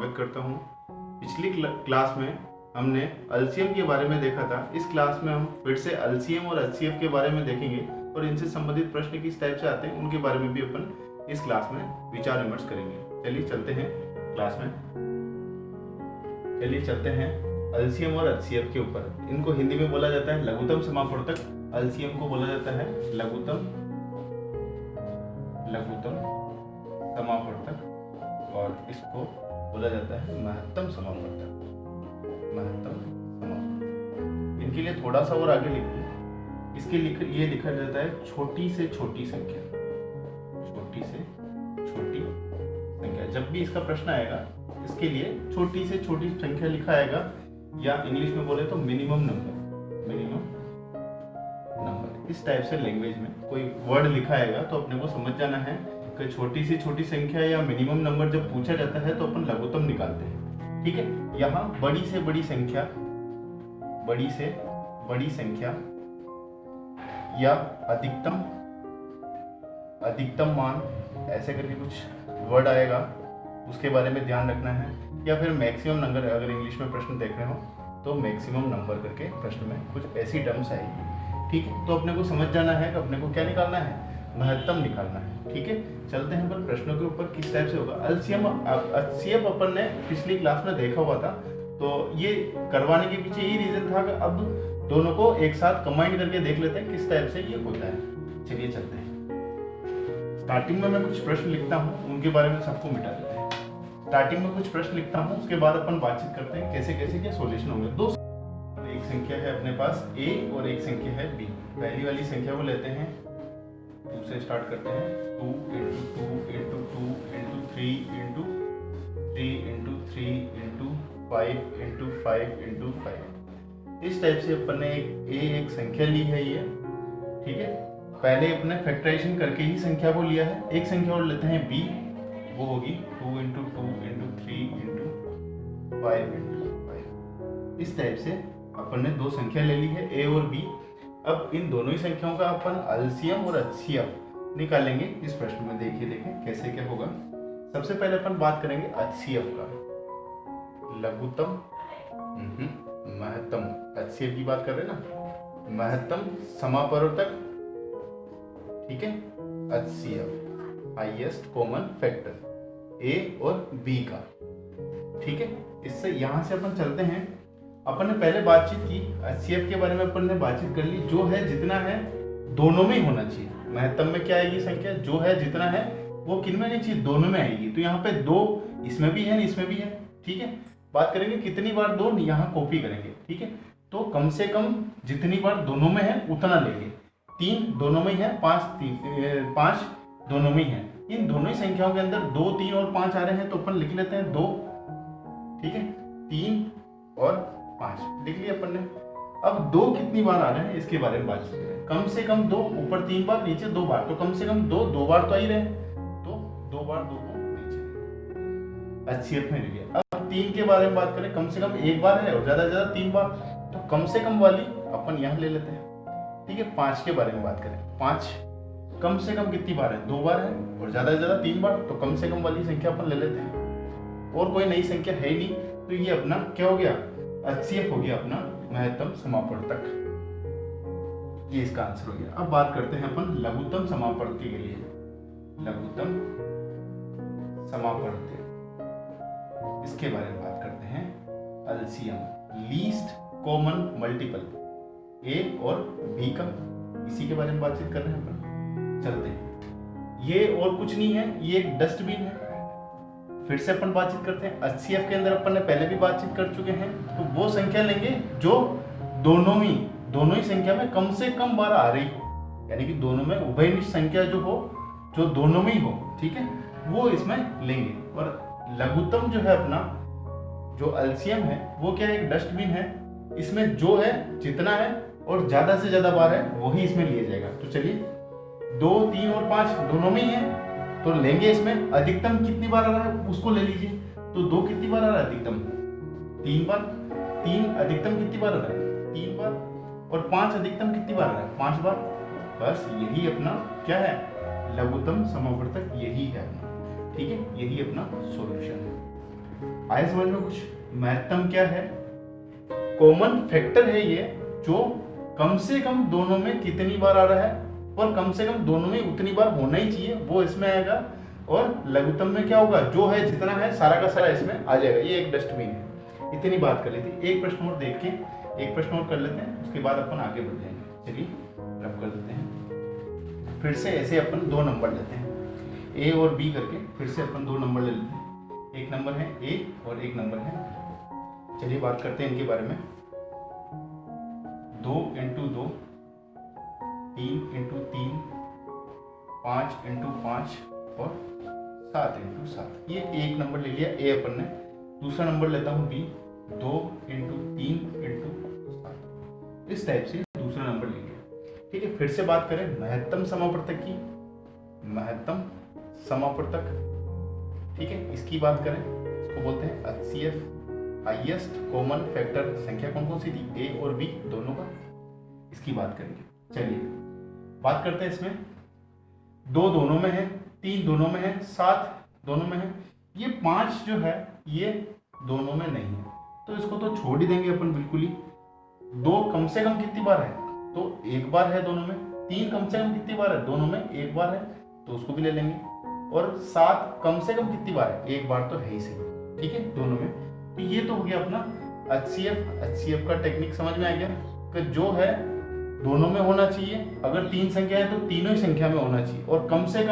स्वागत करता हूं। पिछली क्लास में हमने एलसीएम के बारे में देखा था। इस क्लास में हम फिर से एलसीएम और एचसीएफ के बारे में देखेंगे और इनसे संबंधित प्रश्न किस टाइप से आते हैं उनके बारे में भी अपन इस क्लास में विचार विमर्श करेंगे। चलिए चलते हैं क्लास में। चलिए चलते हैं एलसीएम और एचसीएफ के ऊपर। इनको हिंदी में बोला जाता है लघुत्तम समापवर्तक। एलसीएम को बोला जाता है लघुत्तम समापवर्तक और इसको बोला जाता है महत्तम समापवर्तक। इनके लिए थोड़ा सा और आगे लिखिए। इसके ये लिखा जाता है छोटी से छोटी संख्या। छोटी से छोटी संख्या, जब भी इसका प्रश्न आएगा इसके लिए छोटी से छोटी संख्या लिखा आएगा, या इंग्लिश में बोले तो मिनिमम नंबर। इस टाइप से लैंग्वेज में कोई वर्ड लिखा आएगा तो अपने को समझ जाना है कि छोटी से छोटी संख्या या मिनिमम नंबर जब पूछा जाता है तो अपन लघुत्तम निकालते हैं। ठीक है, यहाँ बड़ी से बड़ी संख्या या अधिकतम मान, ऐसे करके कुछ वर्ड आएगा, उसके बारे में ध्यान रखना है। या फिर मैक्सिमम नंबर, अगर इंग्लिश में प्रश्न देख रहे हो तो मैक्सिमम नंबर करके प्रश्न में कुछ ऐसी टर्म्स आएगी। ठीक है, तो अपने को समझ जाना है कि अपने को क्या निकालना है, महत्तम निकालना है। ठीक है, चलते हैं पर प्रश्नों के ऊपर किस टाइप से होगा। एलसीएम एचसीएफ अपन ने पिछली क्लास में देखा हुआ था, तो ये करवाने के पीछे यही रीजन था कि अब दोनों को एक साथ कंबाइन करके देख लेते हैं किस टाइप से ये होता है। चलिए चलते हैं। स्टार्टिंग में मैं कुछ प्रश्न लिखता हूँ, उनके बारे में सबको मिटा देते हैं। स्टार्टिंग में कुछ प्रश्न लिखता हूँ, उसके बाद अपन बातचीत करते हैं कैसे कैसे क्या सोल्यूशन होंगे। दो एक संख्या है अपने पास a और एक संख्या है b। पहली वाली संख्या को लेते हैं 2 से स्टार्ट करते हैं। 2 into 2 into 2 into 3 into 3 into 3 into 5 into 5 into 5। इस टाइप से अपन ने एक संख्या ली है ये। ठीक है, पहले अपने फैक्टराइजेशन करके ही संख्या को लिया है। एक संख्या और लेते हैं b, वो होगी 2 into 2 into 3 into 5 into 5। इस टाइप से अपन ने दो संख्या ले ली है a और b। अब इन दोनों ही संख्याओं का अपन एलसीएम और एचसीएफ निकालेंगे इस प्रश्न में। देखें कैसे क्या होगा। सबसे पहले अपन बात करेंगे एचसीएफ का, लघुत्तम महत्तम। एचसीएफ की बात कर रहे हैं ना, महत्तम समापवर्तक। ठीक है, HCF highest common factor a और b का। ठीक है, इससे यहां से अपन चलते हैं। अपन ने पहले बातचीत की एचसीएफ के बारे में, अपन ने बातचीत कर ली। जो है जितना है दोनों में ही होना चाहिए। महत्तम में क्या आएगी संख्या, जो है जितना है वो किन में नहीं चाहिए, दोनों में आएगी। तो यहाँ पे 2 इसमें भी है, इसमें भी है। ठीक है, बात करेंगे कितनी बार 2, यहाँ कॉपी करेंगे। ठीक है, तो कम से कम जितनी बार दोनों में है उतना लेंगे। 3 दोनों में ही है, 5 दोनों में ही है। इन दोनों ही संख्याओं के अंदर 2, 3 और 5 आ रहे हैं तो अपन लिख लेते हैं 2। ठीक है, 3 और 5 लिख लिया अपन ने। अब 2 कितनी बार आ रहे हैं इसके बारे में बात करें। कम से कम 2, ऊपर 3 बार, नीचे 2 बार, तो कम से कम 2 बार तो आ ही रहे हैं। तो 2 बार 2 को नीचे एचसीएफ में ले लिया। अब 3 के बारे में बात करें, कम से कम 1 बार है और ज्यादा से ज्यादा 3 बार, तो कम से कम वाली अपन यहाँ ले लेते हैं। ठीक है, 5 के बारे में बात करें, 5 कम से कम कितनी बार है, 2 बार है और ज्यादा से ज्यादा 3 बार, तो कम से कम वाली संख्या अपन ले लेते हैं। और कोई नई संख्या है ही नहीं, तो ये अपना क्या हो गया, एचसीएफ हो गया अपना महत्तम समापवर्तक। ये इसका आंसर हो गया। अब बात करते हैं अपन लघुत्तम समापवर्तक के लिए। लघुत्तम समापवर्तक, इसके बारे में बात करते हैं। LCM least common multiple a और b का, इसी के बारे में बातचीत कर रहे हैं अपन। चलते हैं, ये और कुछ नहीं है, ये एक डस्टबिन है। फिर से अपन बातचीत करते हैं। एचसीएफ के अंदर अपन ने पहले भी बातचीत कर चुके हैं, तो वो संख्या लेंगे जो दोनों ही संख्या में कम से कम बार आ रही हो, यानी कि दोनों में उभयनिष्ठ संख्या जो हो, जो दोनों में ही हो। ठीक है, वो इसमें लेंगे। और लघुत्तम जो है अपना, जो एलसीएम है, वो क्या है, एक डस्टबिन है। इसमें जो है जितना है और ज्यादा से ज्यादा बार है वही इसमें लिया जाएगा। तो चलिए 2, 3 और 5 दोनों में ही है तो लेंगे। इसमें अधिकतम कितनी बार आ रहा है उसको ले लीजिए। तो 2 कितनी बार आ रहा है अधिकतम, 3 बार। 3 अधिकतम कितनी बार आ रहा है, 3 बार। और 5 अधिकतम कितनी बार आ रहा है, 5 बार। बस यही अपना क्या है, लघुत्तम समापवर्तक यही है अपना। ठीक है, यही अपना सॉल्यूशन है। आए समझ में कुछ? महत्तम क्या है? कॉमन फैक्टर है ये, जो कम से कम दोनों में कितनी बार आ रहा है और कम से कम दोनों में उतनी बार होना ही चाहिए, वो इसमें आएगा। और लघुत्तम में क्या होगा? जो है जितना है सारा का सारा इसमें आ जाएगा। ये एक डस्टबिन है। इतनी बात कर ली थी। एक प्रश्न और देख के एक प्रश्न और कर लेते हैं, उसके बाद अपन आगे बढ़ जाएंगे। चलिए रब कर देते हैं। फिर से ऐसे अपन 2 नंबर लेते हैं, ए और बी करके। फिर से अपन 2 नंबर ले लेते हैं। एक नंबर है ए और एक नंबर है। चलिए बात करते हैं इनके बारे में। 2 × 2, 3 × 3, 5 × 5 और 7 × 7। ये एक नंबर ले लिया ए अपन ने। दूसरा नंबर लेता हूँ बी, 2 × 3 × 7। इस टाइप से दूसरा नंबर ले लिया। ठीक है, फिर से बात करें महत्तम समापवर्तक की। महत्तम समापवर्तक, ठीक है, इसकी बात करें, इसको बोलते हैं HCF, हाईएस्ट कॉमन फैक्टर। संख्या कौन कौन सी थी? ए और बी दोनों का। इसकी बात करेंगे। चलिए बात करते हैं इसमें। 2 दोनों में है, 3 दोनों में है, 7 दोनों में है। ये 5 जो है ये दोनों में नहीं है, तो इसको तो छोड़ ही देंगे अपन बिल्कुल ही। 2 कम से कम कितनी बार है? तो एक बार है दोनों में। 3 कम से कम कितनी बार है? दोनों में एक बार है, तो उसको भी ले लेंगे। और 7 कम से कम कितनी बार है? एक बार तो है ही सही। ठीक है, दोनों में। तो ये तो हो गया अपना HCF का टेक्निक। समझ में आ गया कि जो है दोनों में होना चाहिए। अगर 3 संख्या है तो तीनों ही संख्या में होना चाहिए, और कम से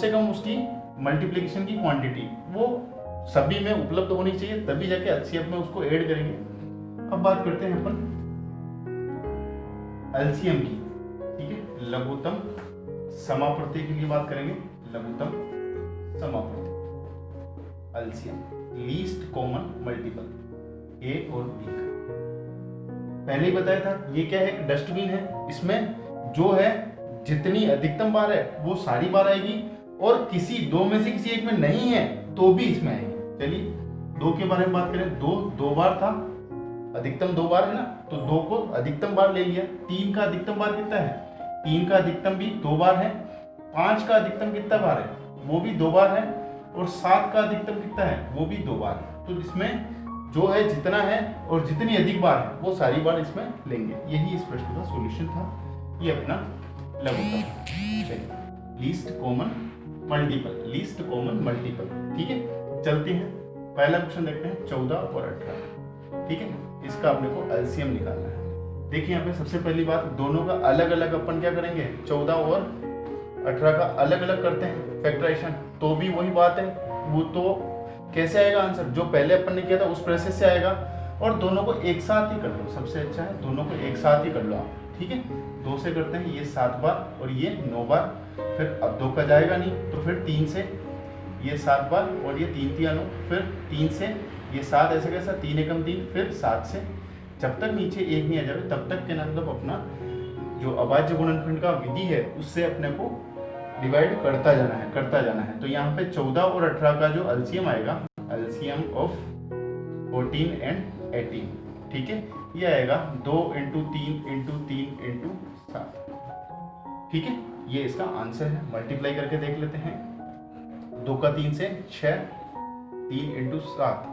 कम उसकी मल्टीप्लिकेशन की क्वांटिटी वो सभी में उपलब्ध होनी चाहिए, तभी जाके HCF में उसको ऐड करेंगे। अब बात करते हैं अपन LCM की। ठीक है, लघुत्तम समापवर्ती के लिए बात करेंगे। लघुत्तम समापवर्ती LCM, लीस्ट कॉमन मल्टीपल, ए और बी का। पहले ही बताया था, ये क्या है? एक डस्टबिन है। इसमें जो है जितनी अधिकतम बार है वो सारी बार आएगी, और किसी 2 में से किसी एक में नहीं है तो भी इसमें आएगी। चलिए 2 के बारे में बात करें। 2 बार था, अधिकतम 2 बार है ना, तो 2 को अधिकतम बार ले लिया। 3 का अधिकतम बार कितना है? 3 का अधिकतम भी 2 बार है। 5 का अधिकतम कितना बार है? वो भी 2 बार है। और 7 का अधिकतम कितना है? वो भी 2 बार है। तो इसमें जो है जितना है और जितनी अधिक बार है वो सारी बार इसमें लेंगे। यही इस प्रश्न का सॉल्यूशन था। ये अपना लघुत्तम है। Least common multiple. ठीक है, चलते हैं। पहला क्वेश्चन देखते हैं, 14 और 18। ठीक है, इसका अपने को LCM निकालना है। देखिए यहाँ पे सबसे पहली बात, दोनों का अलग अलग अपन क्या करेंगे? 14 और 18 का अलग अलग करते हैं फैक्टराइजेशन। तो भी वही बात है, वो तो कैसे आएगा आंसर? जो पहले अपन ने किया था उस प्रोसेस से आएगा। और दोनों को एक साथ ही कर लो, सबसे अच्छा है दोनों को एक साथ ही कर लो आप। ठीक है, 2 से करते हैं, ये 7 बार और ये 9 बार। फिर अब 2 का जाएगा नहीं, तो फिर 3 से ये 7 बार और ये 3 3 9, फिर 3 से ये 7, ऐसे कैसा 3 एकम 3, फिर 7 से जब तक नीचे 1 नहीं आ जाए तब तक के मतलब अपना जो अभाज्य गुणनखंड का विधि है उससे अपने को डिवाइड करता जाना है। तो यहाँ पे 14 और 18 का जो LCM आएगा, LCM ऑफ 14 and 18, ठीक है, ये आएगा 2 × 3 × 3 × 7। ठीक है, ये इसका आंसर है। मल्टीप्लाई करके देख लेते हैं। 2 का 3 से 6, 3 × 7,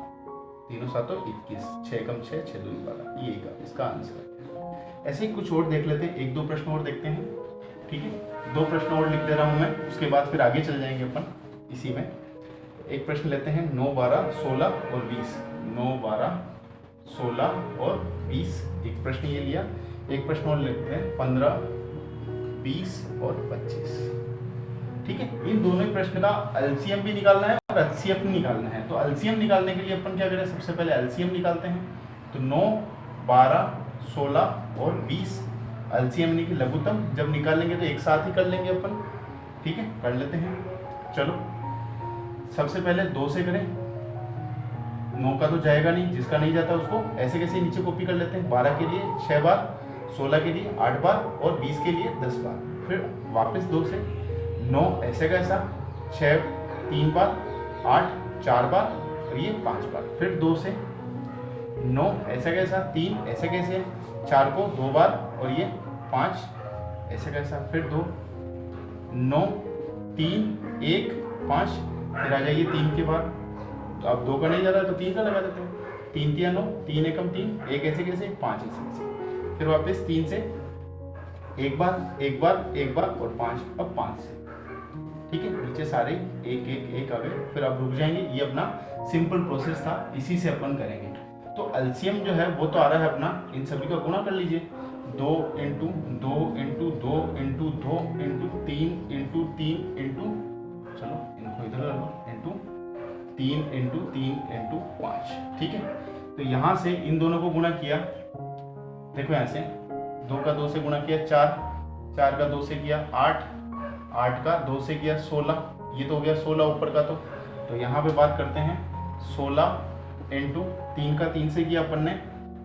3 7 21, 6 कम 6, 6 2 12, ये इसका आंसर है। ऐसे ही कुछ और देख लेते हैं, 1-2 प्रश्न और देखते हैं। ठीक है, 2 प्रश्न और लिख दे रहा हूँ मैं, उसके बाद फिर आगे चल जाएंगे अपन इसी में। एक प्रश्न लेते हैं, 9 12 16 और 20। 9 12 16 और 20, एक प्रश्न ये लिया। एक प्रश्न और लेते हैं, 15 20 और 25। ठीक है, इन दोनों ही प्रश्न का LCM भी निकालना है और HCF भी निकालना है। तो LCM निकालने के लिए अपन क्या करें? सबसे पहले LCM निकालते हैं। तो 9 12 16 और 20 LCM की लघुत्तम जब निकालेंगे तो एक साथ ही कर लेंगे अपन। ठीक है, कर लेते हैं। चलो सबसे पहले 2 से करें। 9 का तो जाएगा नहीं, जिसका नहीं जाता उसको ऐसे कैसे नीचे कॉपी कर लेते हैं। 12 के लिए 6 बार, 16 के लिए 8 बार और 20 के लिए 10 बार। फिर वापस 2 से 9 ऐसे कैसा, 6 3 बार, 8 4 बार और ये 5 बार। फिर 2 से 9 ऐसा कैसा, 3 ऐसे कैसे, 4 को 2 बार और ये 5 ऐसे कैसा। फिर 2 9 3 1 5, फिर आ जाइए 3 के बाद तो अब 2 का नहीं जा रहा है तो 3 का लगा देते हैं। 3 3 9, 3 एकम 3, 1 ऐसे कैसे 5 ऐसे कैसे, फिर वापस 3 से एक बार एक बार एक बार और 5, अब 5 से, ठीक है। नीचे सारे एक एक एक आ गए, फिर अब रुक जाएंगे। ये अपना सिंपल प्रोसेस था, इसी से अपन करेंगे। तो एलसीएम जो है वो तो आ रहा है अपना, इन सभी का गुणा कर लीजिए, 2 into 2 into 2 into 2 into 3 into 3 into, चलो इनको इधर कर लो, इंटू 3 इंटू 3 इंटू 5, ठीक है। तो यहाँ से इन दोनों को गुणा किया, देखो यहाँ से 2 का 2 से गुणा किया 4, 4 का 2 से किया 8, 8 का 2 से किया 16, ये तो हो गया 16 ऊपर का। तो यहाँ पे बात करते हैं 16 इंटू 3 का 3 से किया अपन ने,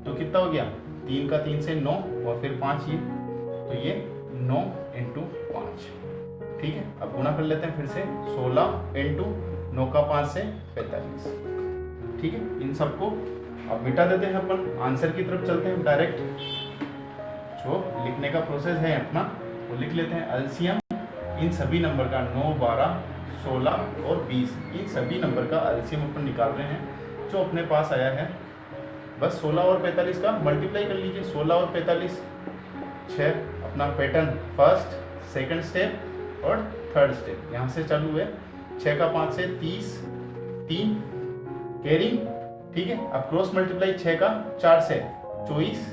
तो कितना हो गया 3 का 3 से 9 और फिर 5 ये, तो ये 9 इंटू 5, ठीक है। अब गुणा कर लेते हैं फिर से, 16 इंटू 9 का 5 से 45, ठीक है। इन सबको अब मिटा देते हैं अपन, आंसर की तरफ चलते हैं डायरेक्ट। जो लिखने का प्रोसेस है अपना वो लिख लेते हैं। एलसीएम इन सभी नंबर का 9, 12, 16 और 20, इन सभी नंबर का एलसीएम अपन निकाल रहे हैं जो अपने पास आया है। बस 16 और 45 का मल्टीप्लाई कर लीजिए, 16 और 45 6, अपना पैटर्न फर्स्ट सेकंड स्टेप और थर्ड स्टेप यहाँ से चालू है। 6 का 5 से 30, 3 कैरिंग, ठीक है। अब क्रॉस मल्टीप्लाई 6 का 4 से 24,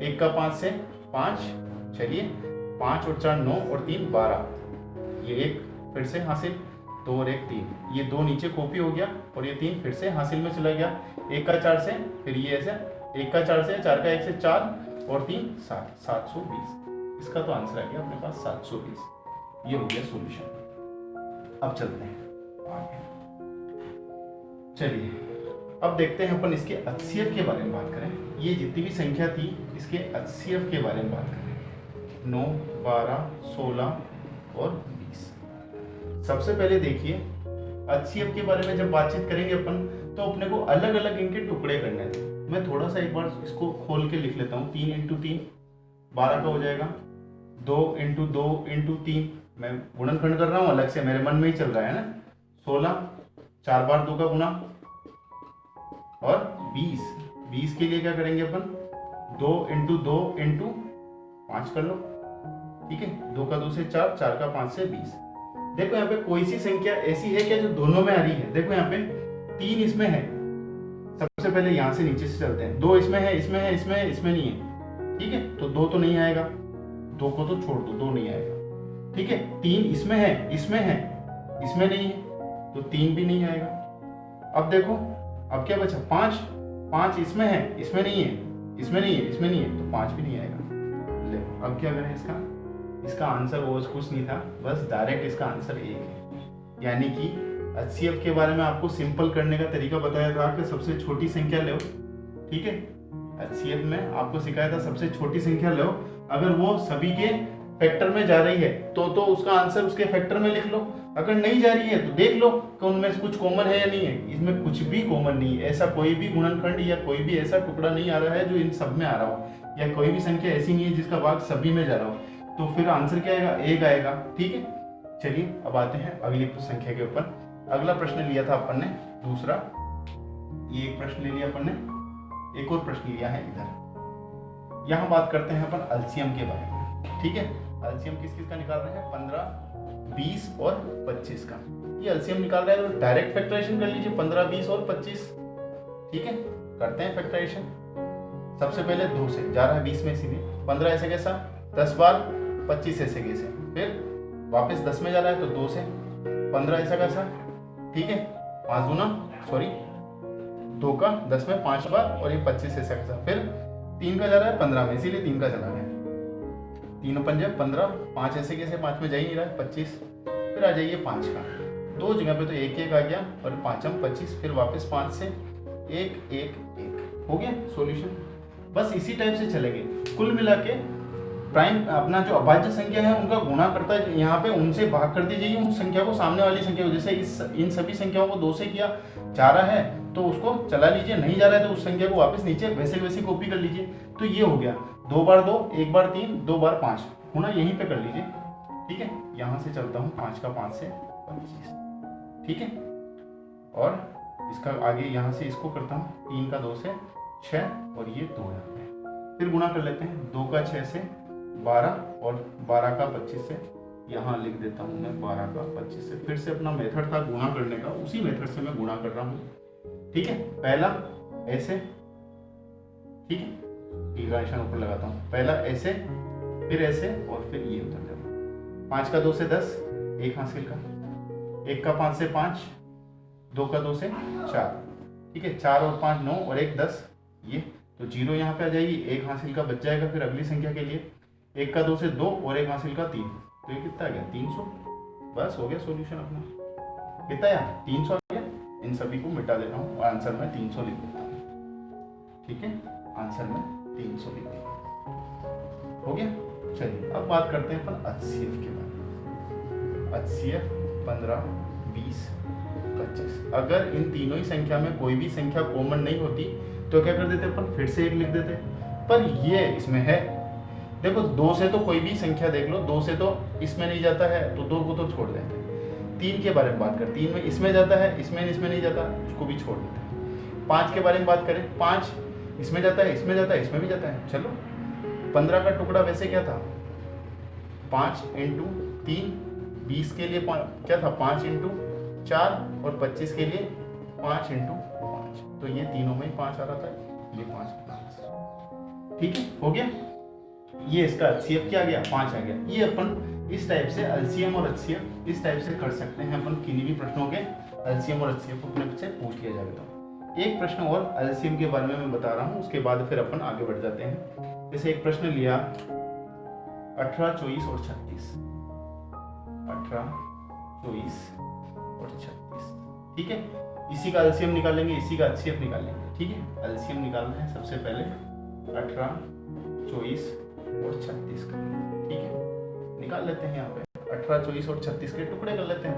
1 का 5 से 5, चलिए 5 और 4 9 और 3 12, ये 1 फिर से हासिल, 2 और 1 3, ये 2 नीचे कॉपी हो गया और ये 3 फिर से हासिल में चला गया। 1 का 4 से, फिर ये ऐसे 1 का 4 से, 4 का 1 से 4 और 3 7, 720, इसका तो आंसर आ गया अपने पास 720। ये हो गया सॉल्यूशन। अब चलते हैं आगे, चलिए अब देखते हैं अपन इसके HCF के बारे में बात करें। ये जितनी भी संख्या थी इसके HCF के बारे में बात करें, 9, 12, 16 और 20। सबसे पहले देखिए HCF के बारे में जब बातचीत करेंगे अपन तो अपने को अलग अलग इनके टुकड़े करने थे। मैं थोड़ा सा एक बार इसको खोल के लिख लेता हूँ। 3 इंटू 3 12 का हो जाएगा, 2 इंटू 2 इंटू 3, मैं गुणनखंड कर रहा हूँ अलग से, मेरे मन में ही चल रहा है ना। 16, 4 बार 2 का गुणा, और 20 के लिए क्या करेंगे अपन, 2 इंटू 2 इंटू 5 कर लो, ठीक है। 2 का 2 से 4, 4 का 5 से 20। देखो यहाँ पे कोई सी संख्या ऐसी है क्या जो दोनों में आ रही है। देखो यहाँ पे 3 इसमें है, सबसे पहले यहाँ से नीचे से चलते हैं। 2 इसमें है, इसमें है, इसमें है, इसमें नहीं है, ठीक है। तो 2 तो नहीं आएगा, 2 को तो छोड़ दो, 2 नहीं आएगा, ठीक है। 3 इसमें है, इसमें है, इसमें नहीं है, तो 3 भी नहीं आएगा। अब देखो अब क्या बचा, 5 इसमें है, इसमें नहीं है, इसमें नहीं है, इसमें नहीं है, तो 5 भी नहीं आएगा। ले अब क्या करें इसका आंसर वो कुछ नहीं था, बस डायरेक्ट इसका आंसर 1 है। यानी कि HCF के बारे में आपको सिंपल करने का तरीका बताया था कि सबसे छोटी संख्या लो, ठीक है। HCF में आपको सिखाया था सबसे छोटी संख्या लो, अगर वो सभी के फैक्टर में जा रही है तो उसका आंसर उसके फैक्टर में लिख लो। अगर नहीं जा रही है तो देख लो कि उनमें से कुछ कॉमन है या नहीं है। इसमें कुछ भी कॉमन नहीं है, ऐसा कोई भी गुणनखंड या कोई भी ऐसा टुकड़ा नहीं आ रहा है जो इन सब में आ रहा हो, या कोई भी संख्या ऐसी नहीं है जिसका भाग सभी में जा रहा हो। तो फिर आंसर क्या आएगा, 1 आएगा, ठीक है। चलिए अब आते हैं अगली संख्या के ऊपर। अगला प्रश्न लिया था अपन ने दूसरा, ये एक प्रश्न ले लिया अपन ने, एक और प्रश्न लिया है इधर। यहाँ बात करते हैं अपन एलसीएम के बारे में, ठीक है। एलसीएम किस किस का निकाल रहे हैं, 15, 20 और 25 का। ये एलसीएम निकाल रहे हैं तो डायरेक्ट फैक्टराइजेशन कर लीजिए, 15, 20 और 25, ठीक है। करते हैं फैक्टराइजेशन। सबसे पहले 2 से जा रहा है 20 में, सीधे 15 ऐसे कैसा, 10 बार 25 ऐसे कैसे, फिर वापस 10 में जा रहा है तो 2 से 15 ऐसा कैसा, ठीक है। 5 दूना सॉरी 2 का 10 में 5 बार और ये 25 ऐसा कैसा, फिर 3 का जा रहा है 15 में, इसीलिए 3 का चला गया। 3 पंजे 15, 5 ऐसे कैसे, 5 में जा ही नहीं रहा है, 25, फिर आ जाइए 5 का, 2 जगह पे तो 1 1 आ गया और 5 25, फिर वापस 5 से 1 1 1 हो गया सॉल्यूशन। बस इसी टाइप से चलेंगे। कुल मिला के प्राइम अपना जो अभाज्य संख्या है उनका गुणा करता है, यहाँ पे उनसे भाग कर दीजिए उस संख्या को सामने वाली संख्या को। जैसे इन सभी संख्याओं को 2 से किया, जा रहा है तो उसको चला लीजिए, नहीं जा रहा है तो उस संख्या को वापस नीचे वैसे वैसे कॉपी कर लीजिए। तो ये हो गया 2 बार 2, 1 बार 3, 2 बार 5, गुणा यहीं पे कर लीजिए, ठीक है। यहाँ से चलता हूँ 5 का 5 से 25, ठीक है। और इसका आगे यहाँ से इसको करता हूँ, 3 का 2 से 6 और ये 2 यहाँ पे, फिर गुणा कर लेते हैं, 2 का 6 से 12 और 12 का 25 से, यहाँ लिख देता हूँ मैं 12 का 25 से। फिर से अपना मेथड था गुणा करने का, उसी मेथड से मैं गुणा कर रहा हूँ। ठीक है, पहला ऐसे, ठीक है, का निशान ऊपर लगाता हूँ, पहला ऐसे, फिर ऐसे और फिर ये उधर जाओ। 5 का 2 से 10, 1 हासिल का, 1 का 5 से 5, 2 का 2 से 4, ठीक है, 4 और 5 9 और 1 10, ये तो 0 यहाँ पे आ जाएगी, 1 हासिल का बच जाएगा। फिर अगली संख्या के लिए 1 का 2 से 2 और 1 हासिल का 3, तो ये कितना आ गया 300। बस हो गया सॉल्यूशन अपना, कितना आया 300 आ गया। इन सभी को मिटा देता हूँ और आंसर में 300 लिख देता हूँ। ठीक है, आंसर में 300 लिख दिया, हो गया। चलिए अब बात करते हैं अपन HCF के बारे में। HCF 15 20 25। अगर इन तीनों ही संख्या में कोई भी संख्या कॉमन नहीं होती तो क्या कर देते अपन, फिर से 1 लिख देते। पर ये इसमें है, देखो 2 से तो कोई भी संख्या देख लो, 2 से तो इसमें नहीं जाता है तो 2 को तो छोड़ देते हैं। 3 के बारे में बात करें, 3 में इसमें जाता है, इसमें नहीं जाता, उसको भी छोड़ देते हैं। 5 के बारे में बात करें, 5 इसमें जाता है, इसमें जाता है, इसमें भी जाता है। चलो 15 का टुकड़ा वैसे क्या था, 5 × 3, 20 के लिए क्या था 5 × 4 और 25 के लिए 5 × 5, तो ये तीनों में 5 आ रहा था, ये 5। ठीक है, हो गया। ये इसका HCF क्या आ गया, 5 आ गया। ये अपन इस टाइप से LCM और HCF इस टाइप से कर सकते हैं अपन, किन्हीं भी प्रश्नों के LCM और HCF को अपने से पूछ लिया जाएगा। तो एक प्रश्न और LCM के बारे में मैं बता रहा हूँ, उसके बाद फिर अपन आगे बढ़ जाते हैं। जैसे एक प्रश्न लिया 18 24 और 36, 18 24 और 36, ठीक है। इसी का LCM निकालेंगे, इसी का HCF निकालेंगे, ठीक है। LCM निकालना है सबसे पहले 18 24 और 36 का, ठीक है, निकाल लेते हैं। यहाँ पे 18 24 और 36 के टुकड़े कर लेते हैं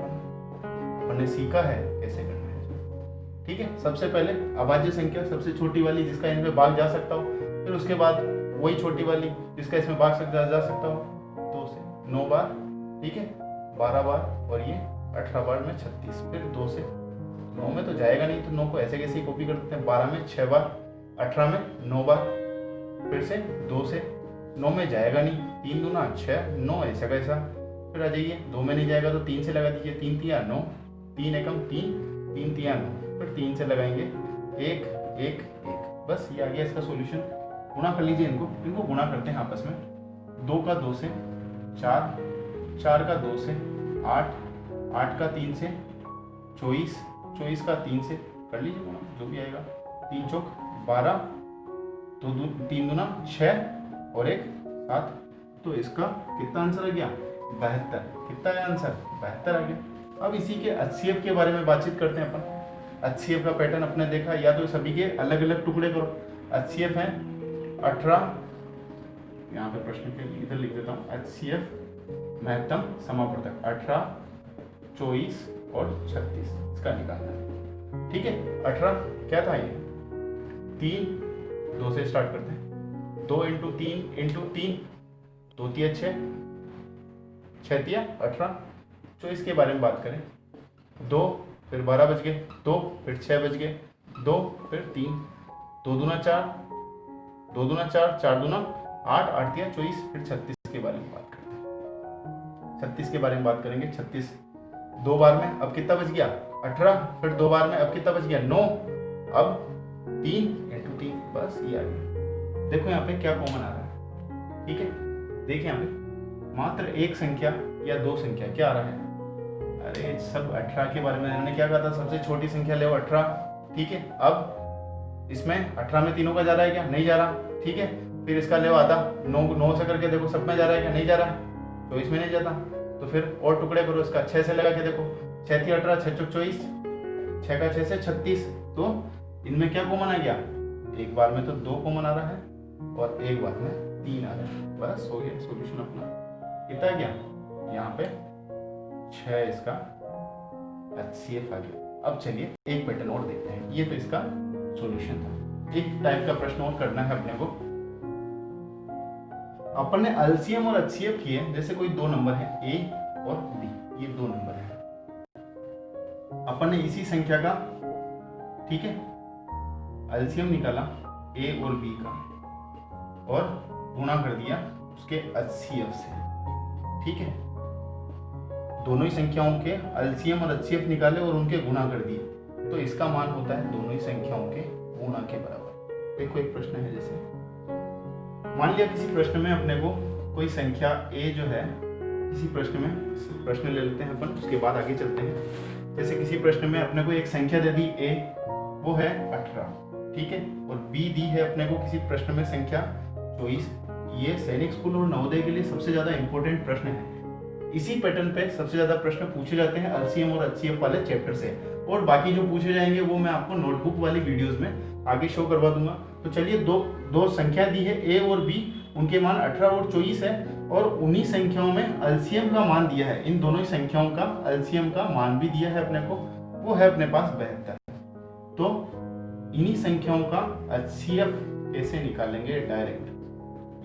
अपन ने सीखा है कैसे करना है, ठीक है। सबसे पहले अभाज्य संख्या सबसे छोटी वाली जिसका इनमें भाग जा सकता हो, फिर उसके बाद वही छोटी वाली जिसका इसमें भाग जा सकता हो, 2 से 9 बार, ठीक है, 12 बार और ये 18 बार में 36, फिर 2 से 9 में तो जाएगा नहीं तो 9 को ऐसे कैसे कॉपी कर देते हैं, 12 में 6 बार, 18 में 9 बार, फिर से 2 से 9 में जाएगा नहीं, 3 दूना 6, 9 ऐसा कैसा, फिर आ जाइए 2 में नहीं जाएगा तो 3 से लगा दीजिए, 3 तिया 9, 3 एकम 3, 3 तिया 9, फिर 3 से लगाएंगे 1 1 1, बस ये आ गया इसका सॉल्यूशन। गुणा कर लीजिए इनको गुणा करते हैं आपस में। 2 का 2 से 4, 4 का 2 से 8, 8 का 3 से 24, 24 का 3 से कर लीजिए गुणा, जो भी आएगा, 3 चौक 12, तो 3 दूना 6 और 1 7, तो इसका कितना आंसर आ गया 72। कितना है आंसर 72 आ गया। अब इसी के HCF के बारे में बातचीत करते हैं अपन। HCF का पैटर्न अपने देखा, या तो सभी के अलग अलग टुकड़े करो। HCF है 18, यहाँ पे प्रश्न के इधर लिख देता हूँ, HCF महत्तम समापवर्तक 18 24 और 36 इसका निकालना है, ठीक है। 18 क्या था ये 3, 2 से स्टार्ट करते हैं, 2 × 3 × 3, 2 तिया 6, 6 तिया 18। 24 के बारे में बात करें, 2 फिर 12 बज गए, 2 फिर 6 बज गए, 2 फिर 3, 2 दूना 4, 2 दूना 4, 4 दूना 8, 8 तिया 24, फिर 36 के बारे में बात करते हैं। 36 के बारे में बात करेंगे, 36 2 बार में अब कितना बच गया 18, फिर 2 बार में अब कितना बच गया 9, अब 3 × 3, बस ये आ गया। देखो यहाँ पे क्या कॉमन आ रहा है, ठीक है। देखिए यहाँ पे मात्र एक संख्या या 2 संख्या क्या आ रहा है, अरे सब 18 के बारे में हमने क्या कहा था, सबसे छोटी संख्या ले 18, ठीक है। अब इसमें 18 में तीनों का जा रहा है क्या, नहीं जा रहा, ठीक है। फिर इसका ले आधा 9 से करके देखो सब में जा रहा है क्या, नहीं जा रहा, तो इसमें नहीं जाता, तो फिर और टुकड़े करो इसका, 6 से लगा के देखो, 6 थी 18, 6 चौक 24, 6 का 6 से 36, तो इनमें क्या कॉमन आ गया, एक बार में तो 2 कॉमन आ रहा है और एक बार में 3 आ रहा है, बस हो गया सॉल्यूशन अपना। कितना गया यहाँ पे 6 इसका HCF आ गया। अब चलिए एक पैटर्न और देखते हैं, ये तो इसका सॉल्यूशन था। एक टाइप का प्रश्न और करना है अपने को। अपन ने LCM और HCF किए, जैसे कोई 2 नंबर है A और B, ये 2 नंबर है। अपन ने इसी संख्या का ठीक है, एलसीएम निकाला ए और बी का और गुणा कर दिया उसके एचसीएफ से। ठीक है, दोनों ही संख्याओं के एलसीएम और एचसीएफ निकाले और उनके गुणा कर दिए, तो इसका मान होता है दोनों ही संख्याओं के गुणा के बराबर। देखो एक प्रश्न है, जैसे मान लिया किसी प्रश्न में अपने को कोई संख्या ए जो है, किसी प्रश्न ले लेते हैं अपन, उसके बाद आगे चलते हैं। जैसे किसी प्रश्न में अपने को एक संख्या दे दी ए, वो है 18, ठीक है, और बी दी है अपने को किसी प्रश्न में संख्या 24। ये सैनिक स्कूल और नवोदय के लिए सबसे ज्यादा इंपॉर्टेंट प्रश्न है। इसी पैटर्न पे सबसे ज्यादा प्रश्न पूछे जाते हैं एलसीएम और एचसीएफ वाले चैप्टर से, और बाकी जो पूछे जाएंगे वो मैं आपको नोटबुक वाली वीडियोस में आगे शो करवा दूंगा। तो चलिए दो संख्या दी है ए और बी, उनके मान 18 और 24 है, और उन्हीं संख्याओं में एलसीएम का मान दिया है। इन दोनों ही संख्याओं का एलसीएम का मान भी दिया है अपने को, वो है अपने पास 72। तो इन्हीं संख्याओं का एचसीएफ कैसे निकालेंगे डायरेक्ट,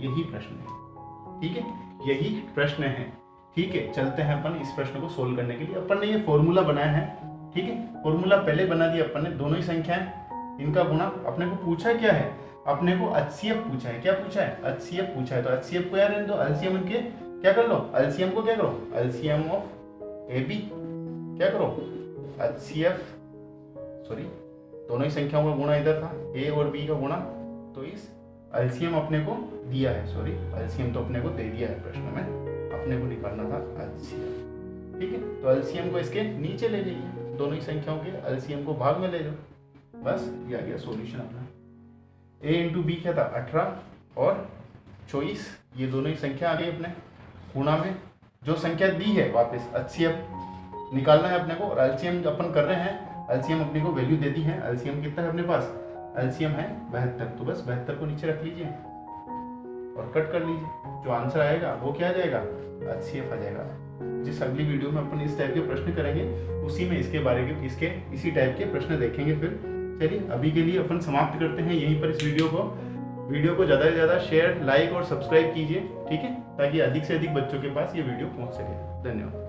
यही प्रश्न है। ठीक है, यही प्रश्न है। ठीक है, चलते हैं अपन इस प्रश्न को सोल्व करने के लिए। अपन ने ये फॉर्मूला बनाया है, ठीक है, फॉर्मूला पहले बना दिया अपन ने। दोनों ही संख्याएं, इनका गुणा। अपने को पूछा क्या है, अपने को एचसीएफ पूछा है। क्या पूछा है, एचसीएफ पूछा है। तो एचसीएफ को यार रहने दो, एलसीएम इनके क्या कर लो, एलसीएम को क्या करो, एलसीएम ऑफ ए बी क्या करो, एचसीएफ, सॉरी दोनों ही संख्याओं का गुणा इधर था, ए और बी का गुणा, तो इस एलसीएम अपने को दिया है, सॉरी एलसीएम तो अपने को दे दिया है प्रश्न में, अपने को निकालना था एलसीएम। ठीक है, तो एलसीएम को इसके नीचे ले जाइए, दोनों ही संख्याओं के एलसीएम को भाग में ले जाओ, बस ये आ गया सॉल्यूशन अपना। a इंटू बी क्या था, 18 और 24, ये दोनों ही संख्या आ गई अपने गुणा में। जो संख्या दी है वापस एचसीएफ निकालना है अपने को, और एलसीएम अपन कर रहे हैं, एलसीएम अपने को वैल्यू दे दी है। एलसीएम कितना है अपने पास, एलसीएम है 72, तो बस 72 को नीचे रख लीजिए और कट कर लीजिए। जो आंसर आएगा वो क्या आ जाएगा, एचसीएफ आ जाएगा। जिस अगली वीडियो में अपन इस टाइप के प्रश्न करेंगे, उसी में इसके बारे में इसी टाइप के प्रश्न देखेंगे फिर। चलिए अभी के लिए अपन समाप्त करते हैं यहीं पर इस वीडियो को ज़्यादा से ज़्यादा शेयर, लाइक और सब्सक्राइब कीजिए, ठीक है, ताकि अधिक से अधिक बच्चों के पास ये वीडियो पहुंच सके। धन्यवाद।